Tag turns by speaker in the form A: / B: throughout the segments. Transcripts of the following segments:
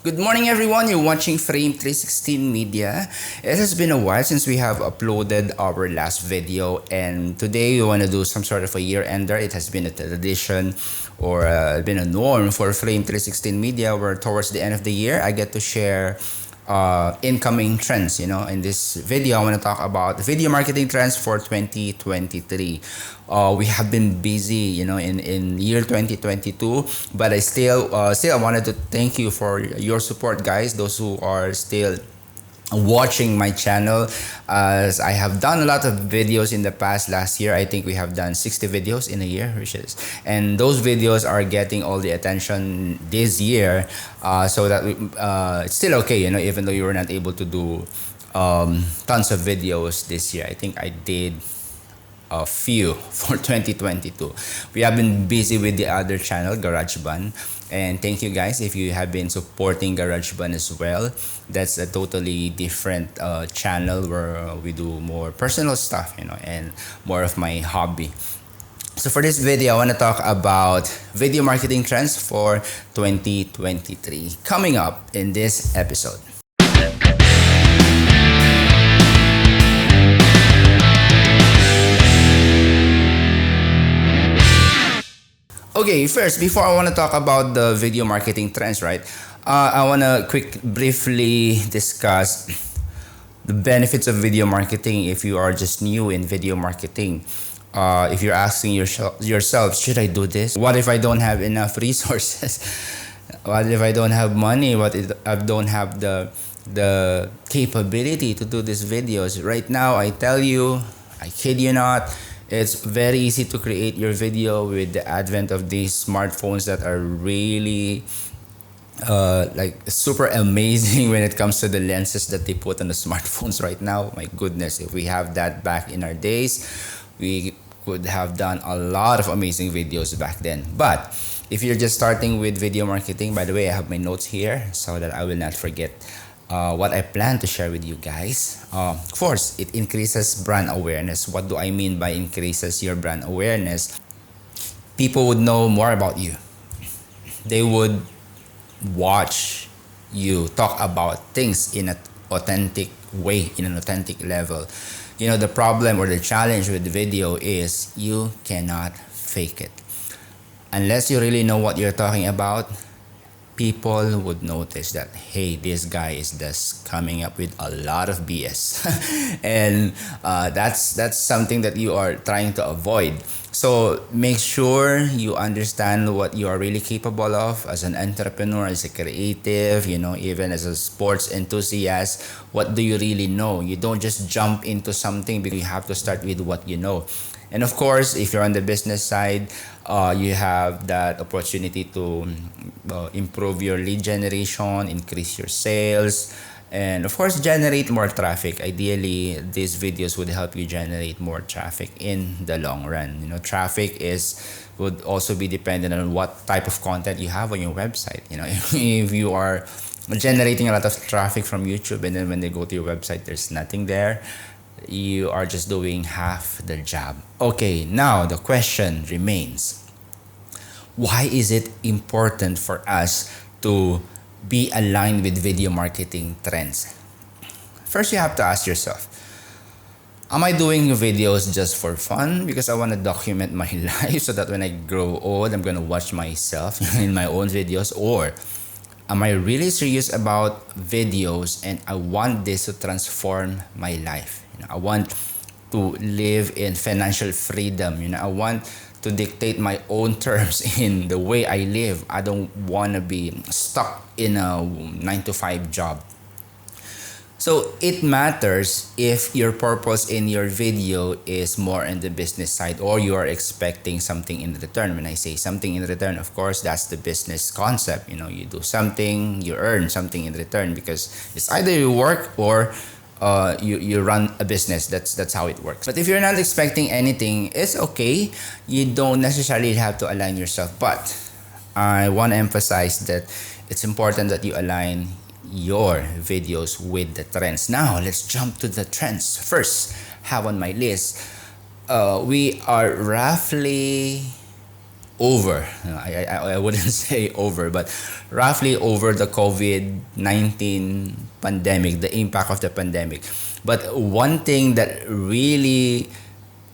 A: Good morning, everyone. You're watching Frame 316 Media. It has been a while since we have uploaded our last video, and today we want to do some sort of a year ender. It has been a tradition or been a norm for Frame 316 Media, where towards the end of the year, I get to share incoming trends. In this video, I want to talk about video marketing trends for 2023. We have been busy, in year 2022, but I wanted to thank you for your support, guys. Those who are still watching my channel, as I have done a lot of videos in the past. Last year, I think we have done 60 videos in a year, and those videos are getting all the attention this year, so that it's still okay, even though you were not able to do tons of videos this year. I think I did a few for 2022. We have been busy with the other channel, GarageBand, and thank you guys if you have been supporting GarageBand as well. That's a totally different channel where we do more personal stuff, and more of my hobby. So for this video, I want to talk about video marketing trends for 2023 coming up in this episode. Okay, first, before I want to talk about the video marketing trends, right? I want to briefly discuss the benefits of video marketing if you are just new in video marketing. If you're asking yourself, should I do this? What if I don't have enough resources? What if I don't have money? What if I don't have the capability to do these videos? Right now, I tell you, I kid you not, it's very easy to create your video with the advent of these smartphones that are really like super amazing when it comes to the lenses that they put on the smartphones right now. My goodness, if we have that back in our days, we could have done a lot of amazing videos back then. But if you're just starting with video marketing, by the way, I have my notes here so that I will not forget what I plan to share with you guys. Of course, it increases brand awareness. What do I mean by increases your brand awareness? People would know more about you. They would watch you talk about things in an authentic way, in an authentic level. The problem or the challenge with video is you cannot fake it. Unless you really know what you're talking about, people would notice that, hey, this guy is just coming up with a lot of BS. And that's something that you are trying to avoid. So make sure you understand what you are really capable of as an entrepreneur, as a creative, even as a sports enthusiast. What do you really know? You don't just jump into something, because you have to start with what you know. And of course, if you're on the business side, you have that opportunity to improve your lead generation, increase your sales, and of course, generate more traffic. Ideally, these videos would help you generate more traffic in the long run. Traffic would also be dependent on what type of content you have on your website. If you are generating a lot of traffic from YouTube, and then when they go to your website, there's nothing there, you are just doing half the job. Okay, now the question remains, why is it important for us to be aligned with video marketing trends? First, you have to ask yourself, am I doing videos just for fun because I want to document my life so that when I grow old, I'm going to watch myself in my own videos? Or am I really serious about videos and I want this to transform my life? I want to live in financial freedom. I want to dictate my own terms in the way I live. I don't want to be stuck in a 9-to-5 job. So it matters if your purpose in your video is more on the business side, or you are expecting something in return. When I say something in return, of course, that's the business concept. You do something, you earn something in return, because it's either you work or you run a business. That's how it works. But if you're not expecting anything, it's okay. You don't necessarily have to align yourself. But I want to emphasize that it's important that you align your videos with the trends. Now, let's jump to the trends. First, have on my list, we are roughly over, I wouldn't say over, but roughly over the COVID-19 pandemic, the impact of the pandemic. But one thing that really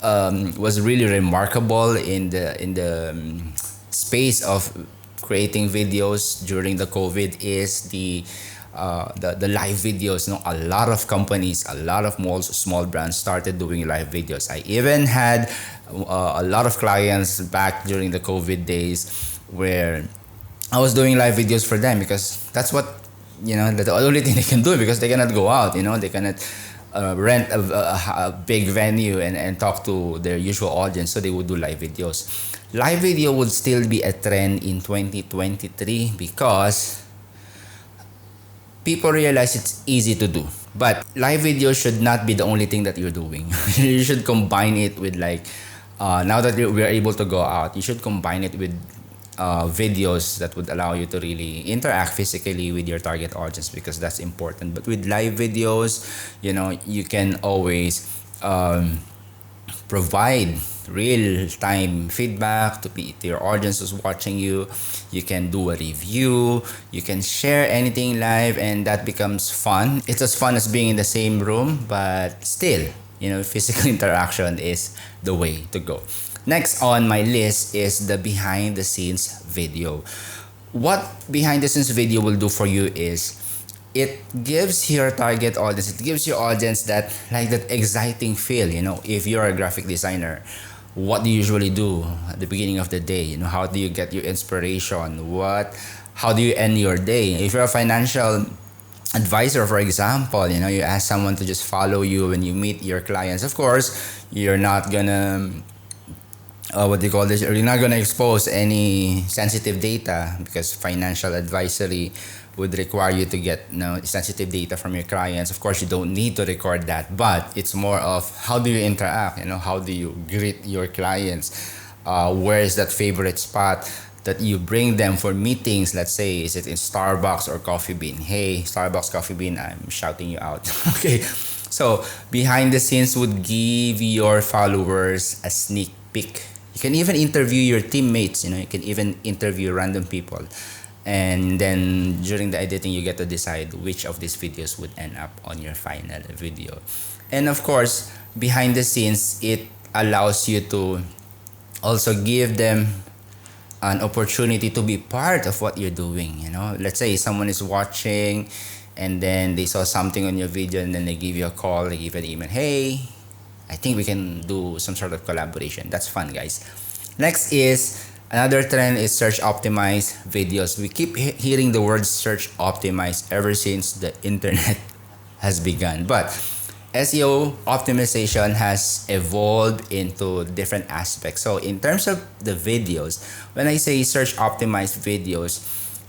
A: was really remarkable in the space of creating videos during the COVID is the live videos. A lot of companies, a lot of malls, small brands started doing live videos. I even had a lot of clients back during the COVID days where I was doing live videos for them because that's what, the only thing they can do because they cannot go out. They cannot rent a big venue and talk to their usual audience, so they would do live videos. Live video would still be a trend in 2023 because people realize it's easy to do. But live video should not be the only thing that you're doing. You should combine it with now that we are able to go out, you should combine it with videos that would allow you to really interact physically with your target audience because that's important. But with live videos, you can always provide real-time feedback to your audience who's watching you. You can do a review, you can share anything live, and that becomes fun. It's as fun as being in the same room, but still, physical interaction is the way to go. Next on my list is the behind the scenes video. What behind the scenes video will do for you is it gives your target audience, it gives your audience that exciting feel. If you're a graphic designer, what do you usually do at the beginning of the day? How do you get your inspiration? How do you end your day? If you're a financial advisor, for example, you ask someone to just follow you when you meet your clients. Of course, you're not gonna you're not gonna expose any sensitive data because financial advisory would require you to get sensitive data from your clients. Of course, you don't need to record that, but it's more of how do you interact? How do you greet your clients? Where is that favorite spot that you bring them for meetings? Let's say, is it in Starbucks or Coffee Bean? Hey, Starbucks, Coffee Bean, I'm shouting you out. Okay, so behind the scenes would give your followers a sneak peek. You can even interview your teammates. You can even interview random people. And then during the editing, you get to decide which of these videos would end up on your final video. And of course, behind the scenes, it allows you to also give them an opportunity to be part of what you're doing. Let's say someone is watching and then they saw something on your video and then they give you a call, they give an email, hey, I think we can do some sort of collaboration. That's fun, guys. Next is another trend is search optimized videos. We keep hearing the word search optimized ever since the internet has begun. But SEO optimization has evolved into different aspects. So in terms of the videos, when I say search optimized videos,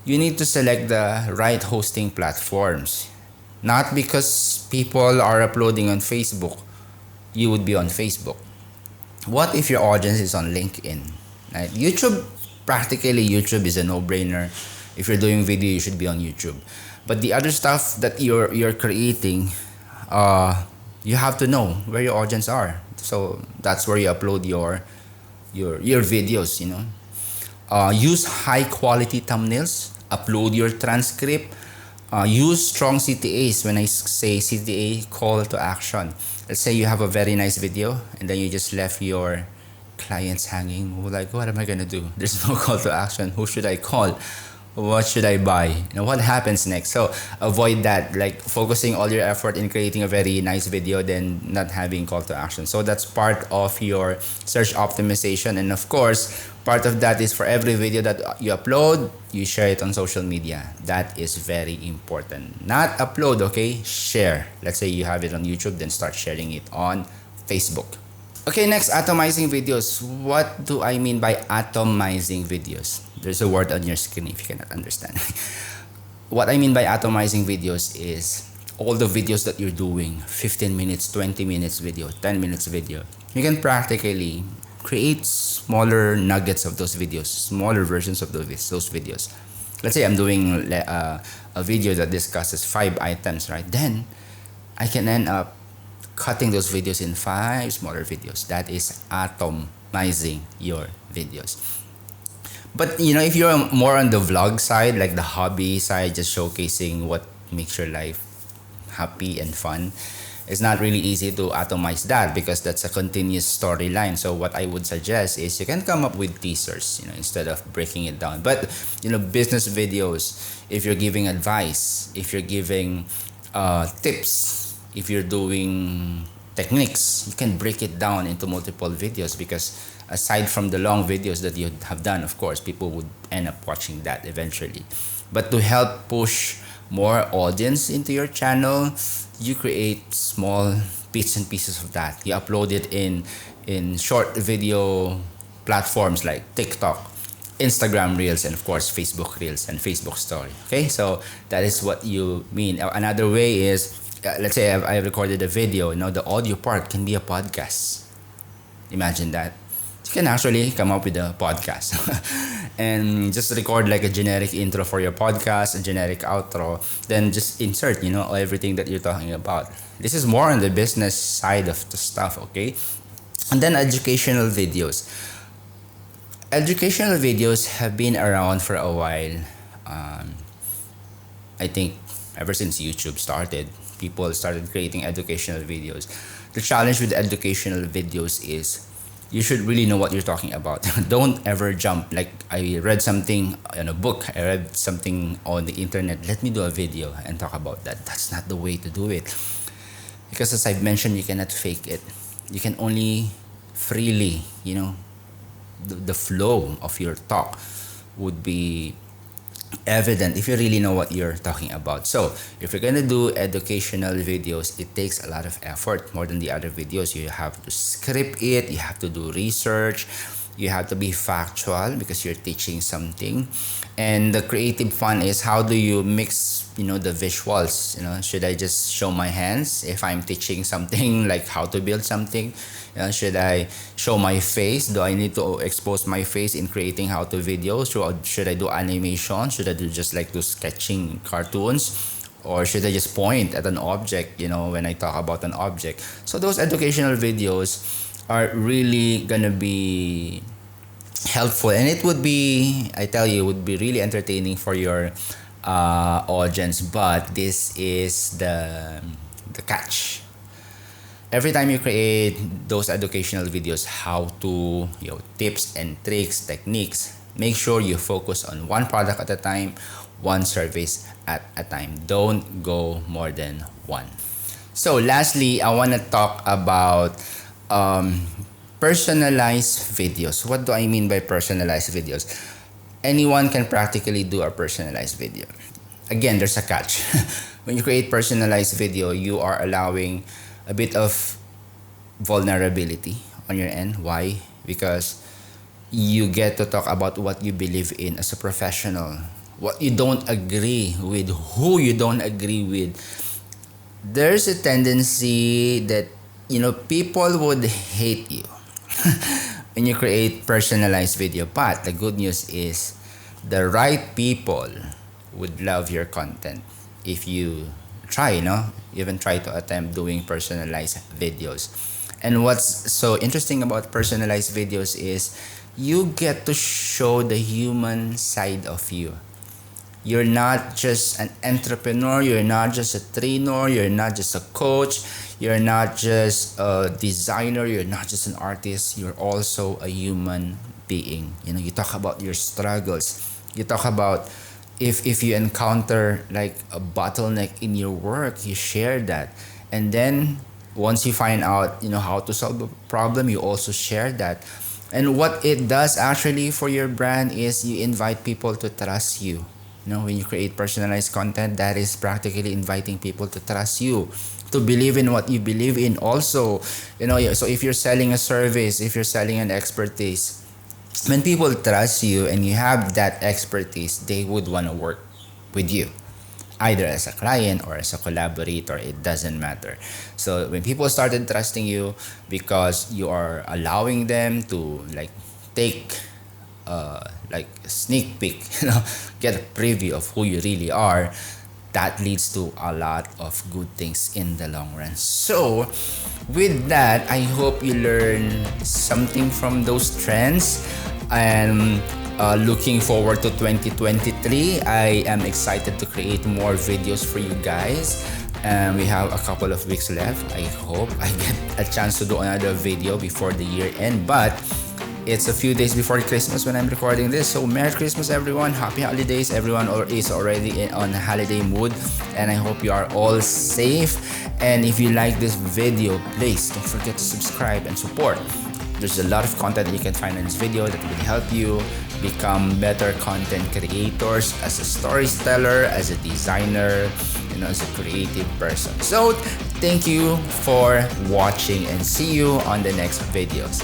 A: you need to select the right hosting platforms. Not because people are uploading on Facebook, you would be on Facebook. What if your audience is on LinkedIn? Right? Practically YouTube is a no-brainer. If you're doing video, you should be on YouTube. But the other stuff that you're creating, you have to know where your audience are. So that's where you upload your videos. Use high quality thumbnails. Upload your transcript. Use strong CTAs. When I say CTA, call to action. Let's say you have a very nice video and then you just left your clients hanging. What am I gonna do? There's no call to action. Who should I call? What should I buy? What happens next? So avoid that, focusing all your effort in creating a very nice video, then not having call to action. So that's part of your search optimization. And of course, part of that is for every video that you upload, you share it on social media. That is very important. Not upload, okay? Share. Let's say you have it on YouTube, then start sharing it on Facebook. Okay, next, atomizing videos. What do I mean by atomizing videos? There's a word on your screen if you cannot understand. What I mean by atomizing videos is all the videos that you're doing, 15 minutes, 20 minutes video, 10 minutes video. You can practically create smaller nuggets of those videos, smaller versions of those videos. Let's say I'm doing a video that discusses 5 items, right? Then I can end up cutting those videos in 5 smaller videos. That is atomizing your videos. But if you're more on the vlog side, like the hobby side, just showcasing what makes your life happy and fun, it's not really easy to atomize that because that's a continuous storyline. So what I would suggest is you can come up with teasers, instead of breaking it down. But business videos, if you're giving advice, if you're giving tips, if you're doing techniques, you can break it down into multiple videos because aside from the long videos that you have done, of course, people would end up watching that eventually. But to help push more audience into your channel, you create small bits and pieces of that. You upload it in short video platforms like TikTok, Instagram Reels, and of course Facebook Reels and Facebook Story. Okay, so that is what you mean. Another way is, let's say I recorded a video. The audio part can be a podcast. Imagine that. You can actually come up with a podcast and just record like a generic intro for your podcast, a generic outro, then just insert, everything that you're talking about. This is more on the business side of the stuff, okay? And then educational videos. Educational videos have been around for a while. I think ever since YouTube started, people started creating educational videos. The challenge with educational videos is you should really know what you're talking about. Don't ever jump. Like, I read something in a book, I read something on the internet, let me do a video and talk about that. That's not the way to do it. Because as I've mentioned, you cannot fake it. You can only freely, the flow of your talk would be evident if you really know what you're talking about. So if you're gonna do educational videos, it takes a lot of effort more than the other videos. You have to script it, you have to do research, you have to be factual because you're teaching something. And the creative fun is, how do you mix the visuals? Should I just show my hands if I'm teaching something like how to build something? Should I show my face? Do I need to expose my face in creating how to videos? Should I do animation? Should I do just like do sketching cartoons? Or should I just point at an object, when I talk about an object? So those educational videos are really gonna be helpful, and it would be, I tell you, it would be really entertaining for your audience. But this is the catch. Every time you create those educational videos, how to, tips and tricks, techniques, make sure you focus on one product at a time, one service at a time. Don't go more than one. So lastly, I want to talk about personalized videos. What do I mean by personalized videos? Anyone can practically do a personalized video. Again, there's a catch. When you create personalized video, you are allowing a bit of vulnerability on your end. Why? Because you get to talk about what you believe in as a professional, what you don't agree with, who you don't agree with. There's a tendency that people would hate you when you create personalized video. But the good news is the right people would love your content if you try, even try to attempt doing personalized videos. And what's so interesting about personalized videos is you get to show the human side of you. You're not just an entrepreneur, you're not just a trainer, you're not just a coach, you're not just a designer, you're not just an artist, you're also a human being. You talk about your struggles. You talk about if you encounter like a bottleneck in your work, you share that. And then once you find out, how to solve the problem, you also share that. And what it does actually for your brand is you invite people to trust you. When you create personalized content, that is practically inviting people to trust you, to believe in what you believe in also. So if you're selling a service, if you're selling an expertise, when people trust you and you have that expertise, they would want to work with you, either as a client or as a collaborator. It doesn't matter. So when people started trusting you because you are allowing them to like take like a sneak peek, get a preview of who you really are, that leads to a lot of good things in the long run. So with that, I hope you learn something from those trends. And Looking forward to 2023. I am excited to create more videos for you guys. And we have a couple of weeks left. I hope I get a chance to do another video before the year end. But it's a few days before Christmas when I'm recording this. So Merry Christmas everyone. Happy holidays. Everyone is already on holiday mood. And I hope you are all safe. And if you like this video, please don't forget to subscribe and support. There's a lot of content that you can find in this video that will help you become better content creators as a storyteller, as a designer, as a creative person. So thank you for watching and see you on the next videos.